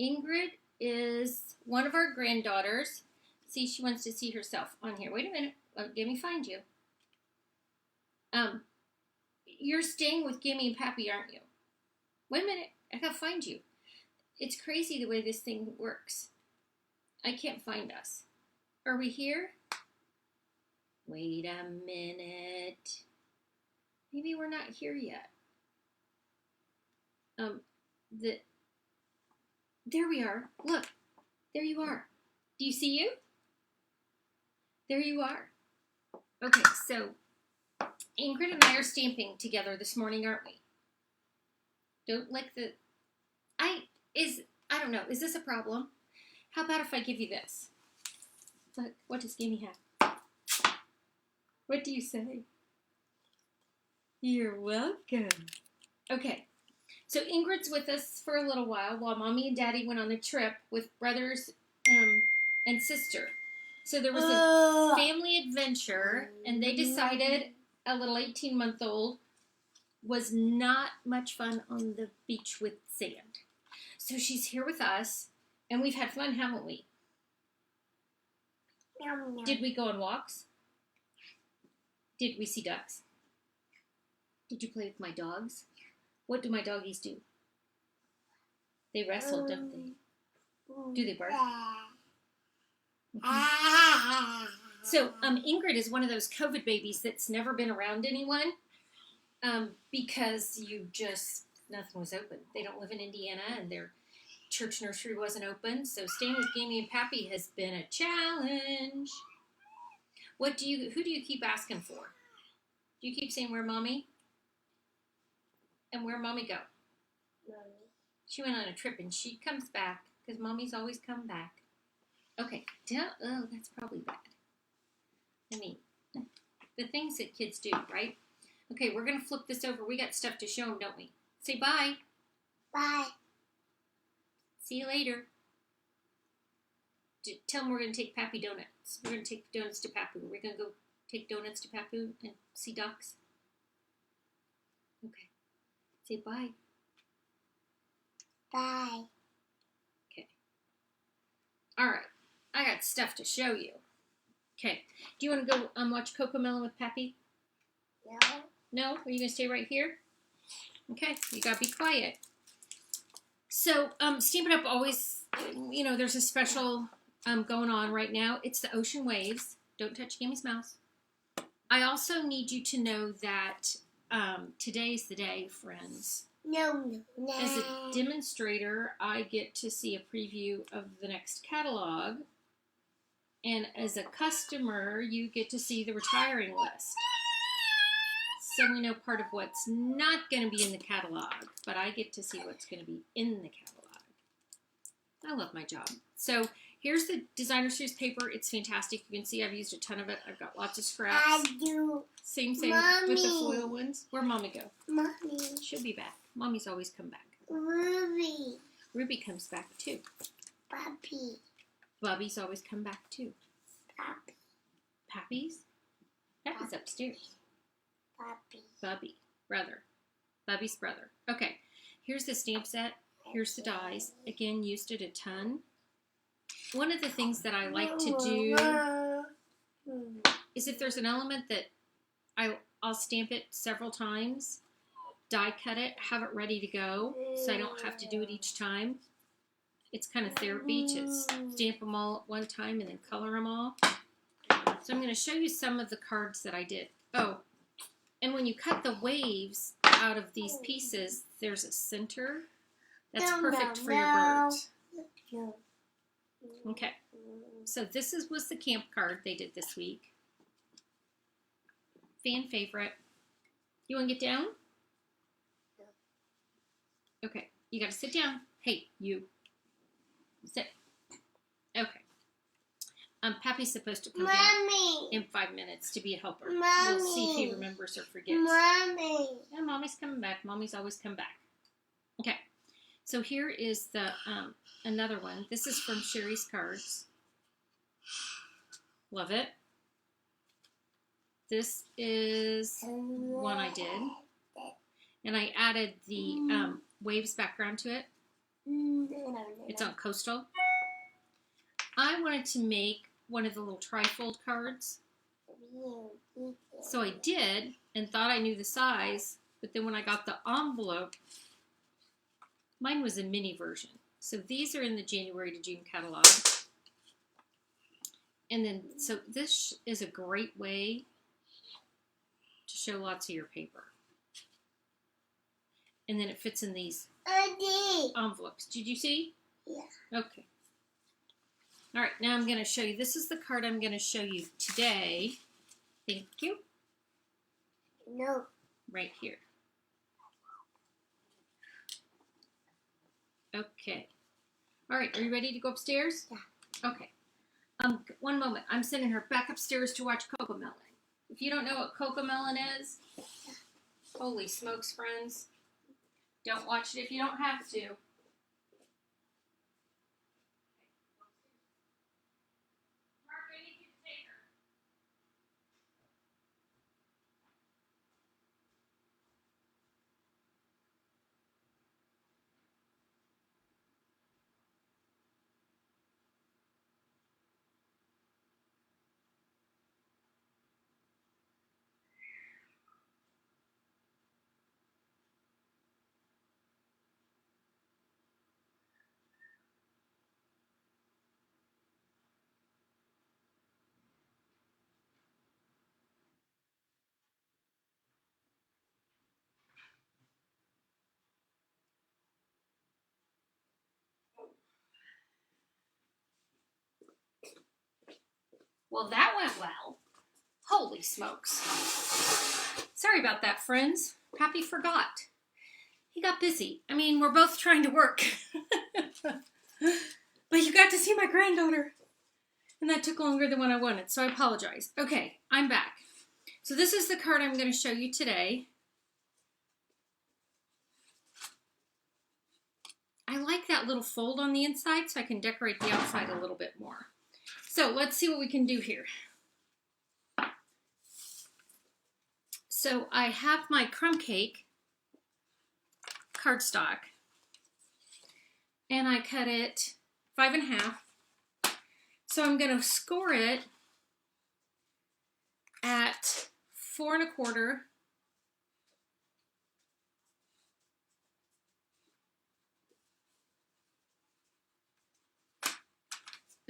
Ingrid is one of our granddaughters. See, she wants to see herself on here. Wait a minute. Let me find you. You're staying with Gimme and Pappy, aren't you? Wait a minute. I gotta find you. It's crazy the way this thing works. I can't find us. Are we here? Wait a minute. Maybe we're not here yet. There we are. Look. There you are. Do you see you? There you are. Okay, so Ingrid and I are stamping together this morning, aren't we? Don't lick the... I don't know. Is this a problem? How about if I give you this? Look, what does Gimme have? What do you say? You're welcome. Okay, so Ingrid's with us for a little while Mommy and Daddy went on a trip with brothers and sister. So there was a family adventure, and they decided a little 18-month-old was not much fun on the beach with sand. So she's here with us, and we've had fun, haven't we? Did we go on walks? Did we see ducks? Did you play with my dogs? What do my doggies do? They wrestle, don't they? Do they bark? So Ingrid is one of those COVID babies that's never been around anyone because nothing was open. They don't live in Indiana, and their church nursery wasn't open. So staying with Gimme and Pappy has been a challenge. Who do you keep asking for? Do you keep saying, where Mommy? And where Mommy go? Mommy. She went on a trip and she comes back because Mommy's always come back. Okay. Oh, that's probably bad. I mean, the things that kids do, right? Okay, we're going to flip this over. We got stuff to show them, don't we? Say bye. Bye. See you later. Tell them we're going to take Pappy donuts. We're going to take donuts to Pappy. We're going to go take donuts to Pappy and see ducks. Okay. Say bye. Bye. Okay. All right. I got stuff to show you. Okay. Do you want to go watch Cocomelon with Pappy? No. No? Are you going to stay right here? Okay. You got to be quiet. So, Stamp It Up always, there's a special going on right now. It's the ocean waves. Don't touch Gimmy's mouse. I also need you to know that today's the day, friends. No. As a demonstrator, I get to see a preview of the next catalog. And as a customer, you get to see the retiring list. So we know part of what's not going to be in the catalog, but I get to see what's going to be in the catalog. I love my job. So here's the designer series paper. It's fantastic. You can see I've used a ton of it. I've got lots of scraps. I do. Same Mommy. with the foil ones. Where'd Mommy go? Mommy. She'll be back. Mommy's always come back. Ruby. Ruby comes back too. Pappy. Bubby's always come back too. Pappy. Pappy's? Pappy's upstairs. Pappy. Bubby. Brother. Bubby's brother. Okay. Here's the stamp set. Here's the dies. Again, used it a ton. One of the things that I like to do is if there's an element that I'll stamp it several times, die cut it, have it ready to go, so I don't have to do it each time. It's kind of therapy to stamp them all at one time and then color them all. So I'm going to show you some of the cards that I did. Oh, and when you cut the waves out of these pieces, there's a center. That's perfect for your birds. Okay. So this was the camp card they did this week. Fan favorite. You want to get down? Okay. You got to sit down. Hey, you. Sit. Okay. Pappy's supposed to come down in 5 minutes to be a helper. Mommy. We'll see if he remembers or forgets. Mommy. Yeah, Mommy's coming back. Mommy's always come back. Okay. So here is the another one. This is from Sherry's Cards. Love it. This is one I did. And I added the waves background to it. It's on Coastal. I wanted to make one of the little trifold cards. So I did and thought I knew the size, but then when I got the envelope, mine was a mini version. So these are in the January to June catalog. And then, so this is a great way to show lots of your paper. And then it fits in these envelopes. Did you see? Yeah. Okay. All right, now I'm going to show you. This is the card I'm going to show you today. Thank you. No. Right here. Okay. All right, are you ready to go upstairs? Yeah. Okay. One moment. I'm sending her back upstairs to watch Cocomelon. If you don't know what Cocomelon is, holy smokes, friends. Don't watch it if you don't have to. Well, that went well. Holy smokes. Sorry about that, friends. Pappy forgot. He got busy. I mean, we're both trying to work. But you got to see my granddaughter. And that took longer than what I wanted, so I apologize. Okay, I'm back. So this is the card I'm going to show you today. I like that little fold on the inside so I can decorate the outside a little bit more. So let's see what we can do here. So I have my crumb cake cardstock and I cut it 5 1/2. So I'm going to score it at 4 1/4.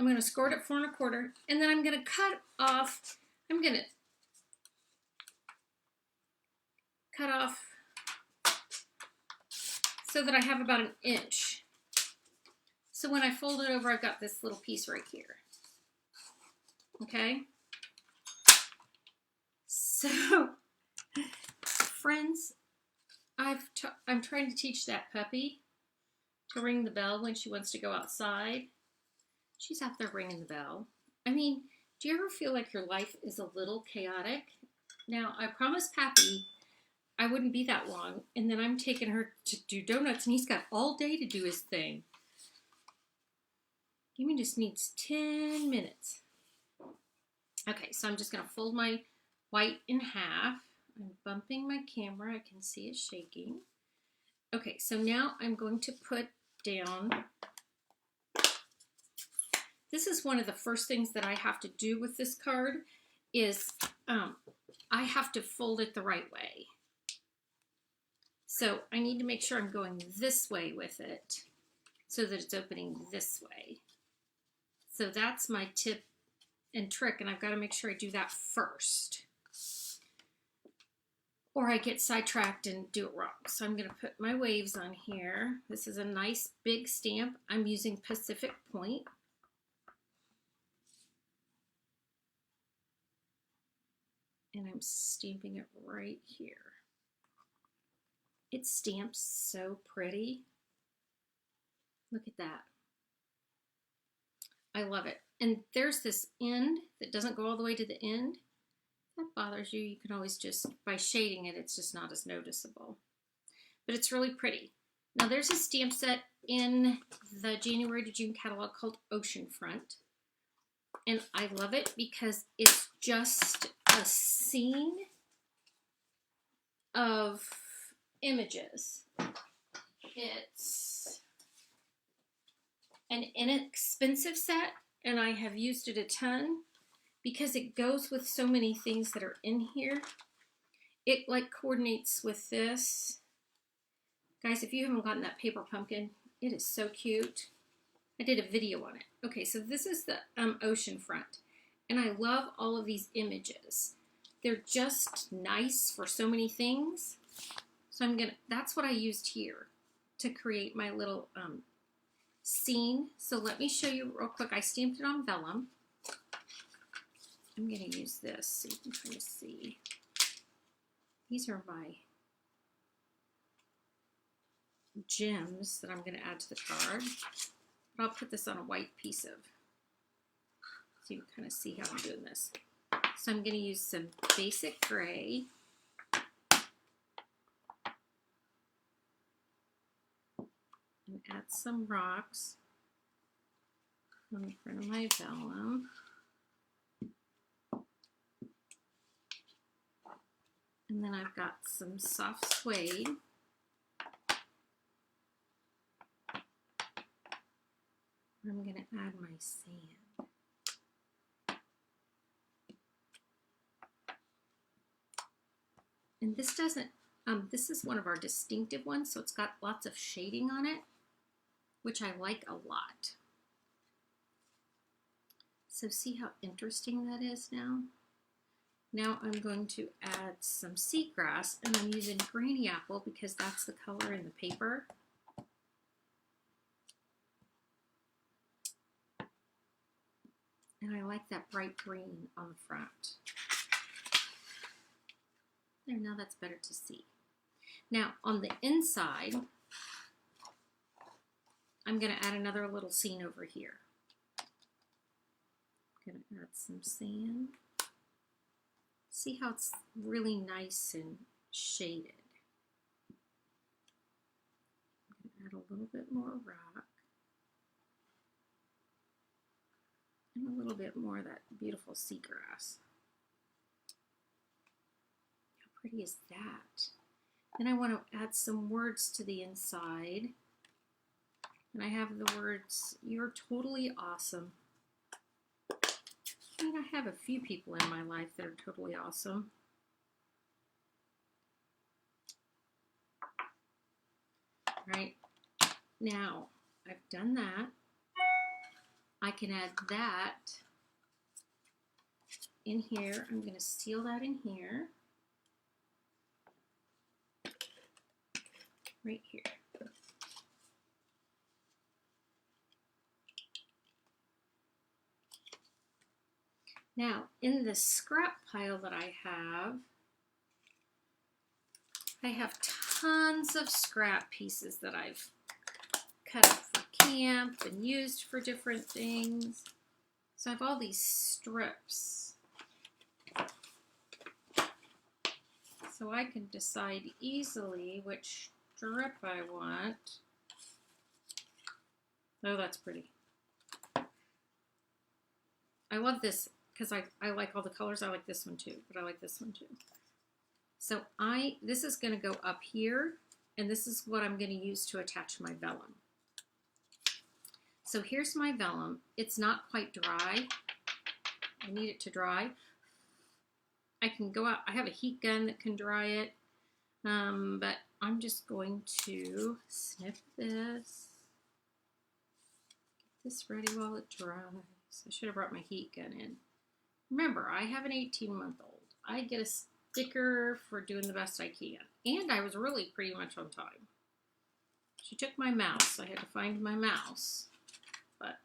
I'm going to score it at 4 1/4, and then I'm going to cut off, so that I have about 1 inch. So when I fold it over, I've got this little piece right here. Okay? So, friends, I'm trying to teach that puppy to ring the bell when she wants to go outside. She's out there ringing the bell. I mean, do you ever feel like your life is a little chaotic? Now, I promised Pappy I wouldn't be that long, and then I'm taking her to do donuts, and he's got all day to do his thing. Gimme just needs 10 minutes. Okay, so I'm just going to fold my white in half. I'm bumping my camera. I can see it shaking. Okay, so now I'm going to put down. This is one of the first things that I have to do with this card is I have to fold it the right way. So I need to make sure I'm going this way with it so that it's opening this way. So that's my tip and trick, and I've got to make sure I do that first, or I get sidetracked and do it wrong. So I'm going to put my waves on here. This is a nice big stamp. I'm using Pacific Point. And I'm stamping it right here. It stamps so pretty. Look at that. I love it. And there's this end that doesn't go all the way to the end. If that bothers you, you can always just, by shading it, it's just not as noticeable. But it's really pretty. Now there's a stamp set in the January to June catalog called Oceanfront. And I love it because it's just a scene of images. It's an inexpensive set, and I have used it a ton because it goes with so many things that are in here. It like coordinates with this. Guys, if you haven't gotten that paper pumpkin, it is so cute. I did a video on it. Okay, so this is the ocean front, and I love all of these images. They're just nice for so many things. So that's what I used here to create my little scene. So let me show you real quick. I stamped it on vellum. I'm going to use this so you can kind of see. These are my gems that I'm going to add to the card. But I'll put this on a white piece of, so you can kind of see how I'm doing this. So I'm going to use some basic gray. And add some rocks on the front of my vellum. And then I've got some soft suede. I'm going to add my sand. And this doesn't, this is one of our distinctive ones, so it's got lots of shading on it, which I like a lot. So see how interesting that is now? Now I'm going to add some seagrass, and I'm using granny apple because that's the color in the paper. And I like that bright green on the front. There, now that's better to see. Now on the inside, I'm going to add another little scene over here. I'm going to add some sand. See how it's really nice and shaded. I'm going to add a little bit more rock. And a little bit more of that beautiful seagrass. How pretty is that? Then I want to add some words to the inside. And I have the words, "You're totally awesome." I mean, I have a few people in my life that are totally awesome. Right? Now, I've done that. I can add that in here. I'm going to seal that in here. Right here. Now, in the scrap pile that I have tons of scrap pieces that I've cut up for camp and used for different things. So I have all these strips. So I can decide easily which strip I want. Oh, that's pretty. I love this because I like all the colors. I like this one too, but I like this one too. So this is going to go up here, and this is what I'm going to use to attach my vellum. So here's my vellum. It's not quite dry. I need it to dry. I can go out. I have a heat gun that can dry it, but I'm just going to snip this. Get this ready while it dries. I should have brought my heat gun in. Remember, I have an 18-month-old. I get a sticker for doing the best I can. And I was really pretty much on time. She took my mouse. I had to find my mouse. But,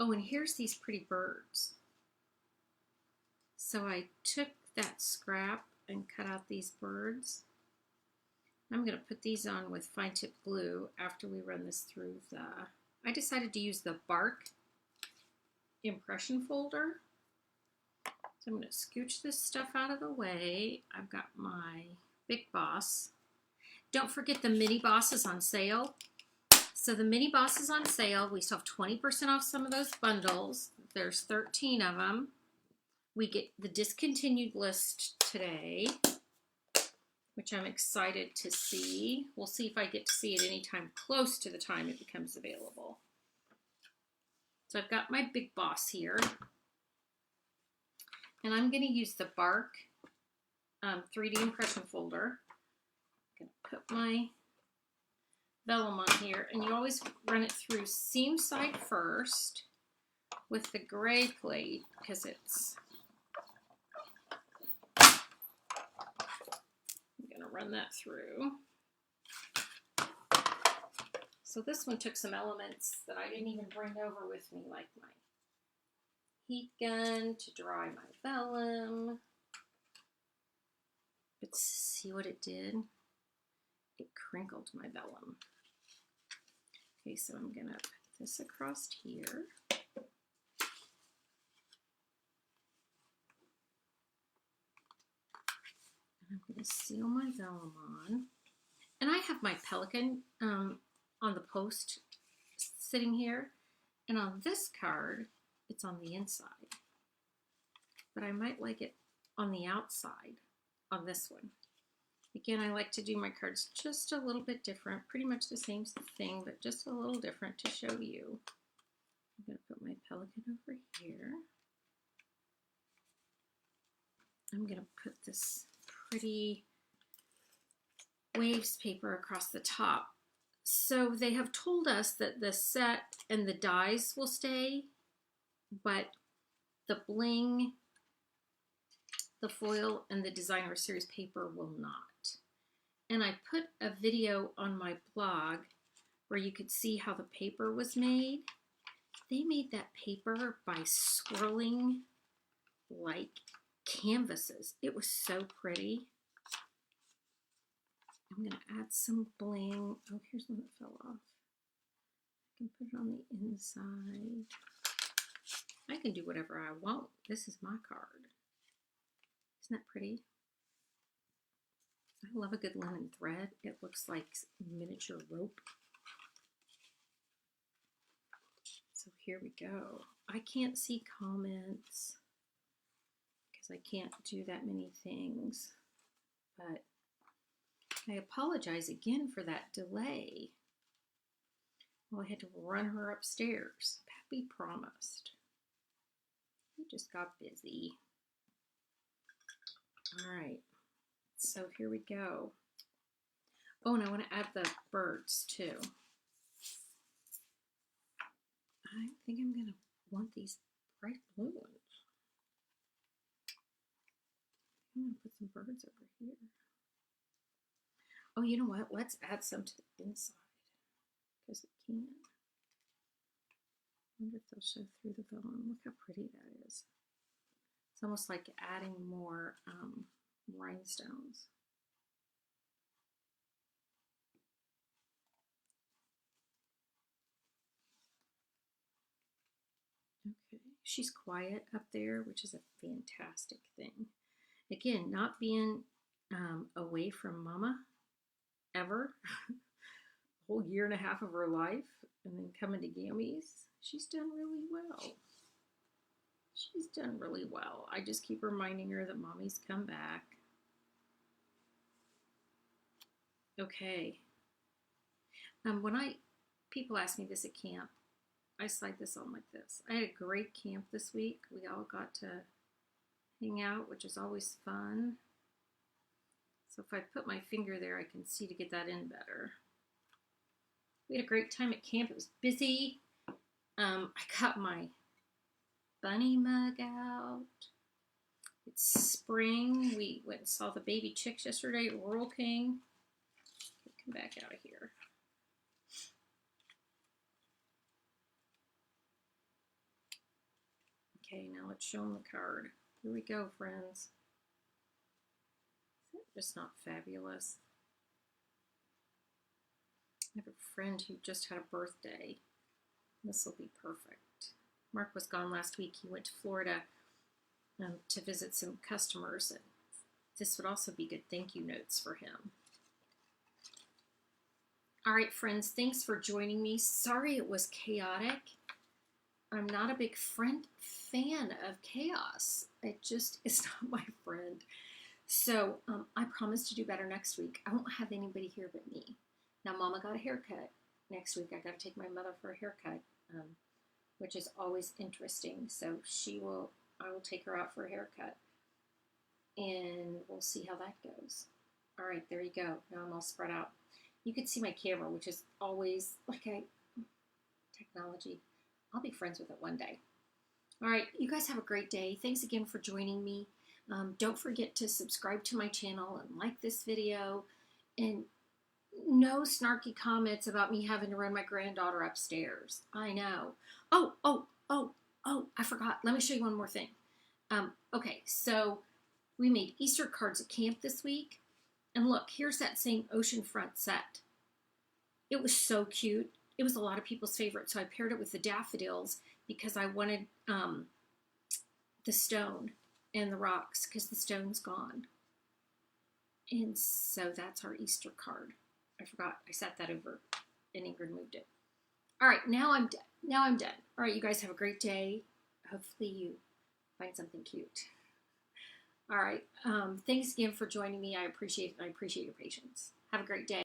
oh, and here's these pretty birds. So I took that scrap and cut out these birds. I'm going to put these on with fine tip glue after we run this through I decided to use the bark impression folder. So I'm going to scooch this stuff out of the way. I've got my Big Boss. Don't forget the mini boss is on sale. So the mini boss is on sale. We still have 20% off some of those bundles. There's 13 of them. We get the discontinued list today, which I'm excited to see. We'll see if I get to see it anytime close to the time it becomes available. So I've got my Big Boss here. And I'm going to use the Bark 3D impression folder. I'm going to put my vellum on here. And you always run it through seam side first with the gray plate because it's... I'm going to run that through. So this one took some elements that I didn't even bring over with me, like my heat gun to dry my vellum. But see what it did? It crinkled my vellum. Okay, so I'm gonna put this across here. And I'm gonna seal my vellum on. And I have my Pelican on the post sitting here. And on this card, it's on the inside. But I might like it on the outside on this one. Again, I like to do my cards just a little bit different. Pretty much the same thing, but just a little different to show you. I'm going to put my Pelican over here. I'm going to put this pretty waves paper across the top. So they have told us that the set and the dies will stay, but the bling, the foil, and the designer series paper will not. And I put a video on my blog where you could see how the paper was made. They made that paper by swirling like canvases. It was so pretty. I'm going to add some bling. Oh, here's one that fell off. I can put it on the inside. I can do whatever I want. This is my card. Isn't that pretty? I love a good linen thread. It looks like miniature rope. So here we go. I can't see comments because I can't do that many things, but I apologize again for that delay. Well, I had to run her upstairs. Pappy promised. We just got busy. All right, so here we go. Oh, and I want to add the birds too. I think I'm going to want these bright blue ones. I'm going to put some birds over here. Oh, you know what? Let's add some to the inside because it can. I wonder if they'll show through the vellum. Look how pretty that is. It's almost like adding more rhinestones. Okay, she's quiet up there, which is a fantastic thing. Again, not being away from Mama ever, a whole year and a half of her life, and then coming to Gammy's, she's done really well. She's done really well. I just keep reminding her that Mommy's come back. Okay. When people ask me this at camp, I slide this on like this. I had a great camp this week. We all got to hang out, which is always fun. So if I put my finger there, I can see to get that in better. We had a great time at camp. It was busy. I got my bunny mug out. It's spring. We went and saw the baby chicks yesterday at Rural King. Come back out of here. Okay, now let's show them the card. Here we go, friends. Isn't it just not fabulous? I have a friend who just had a birthday. This will be perfect. Mark was gone last week. He went to Florida to visit some customers, and this would also be good thank you notes for him. All right, friends, thanks for joining me. Sorry it was chaotic. I'm not a big fan of chaos. It just is not my friend. So I promise to do better next week. I won't have anybody here but me. Now, Mama got a haircut. Next week, I got to take my mother for a haircut. which is always interesting. So I will take her out for a haircut, and we'll see how that goes. All right, there you go. Now I'm all spread out. You can see my camera, which is always technology. I'll be friends with it one day. All right, you guys have a great day. Thanks again for joining me. Don't forget to subscribe to my channel and like this video. And no snarky comments about me having to run my granddaughter upstairs. I know. Oh, I forgot. Let me show you one more thing. Okay, so we made Easter cards at camp this week. And look, here's that same oceanfront set. It was so cute. It was a lot of people's favorite. So I paired it with the daffodils because I wanted the stone and the rocks because the stone's gone. And so that's our Easter card. I forgot. I set that over and Ingrid moved it. All right, now I'm done. All right, you guys have a great day. Hopefully you find something cute. All right, thanks again for joining me. I appreciate it. I appreciate your patience. Have a great day.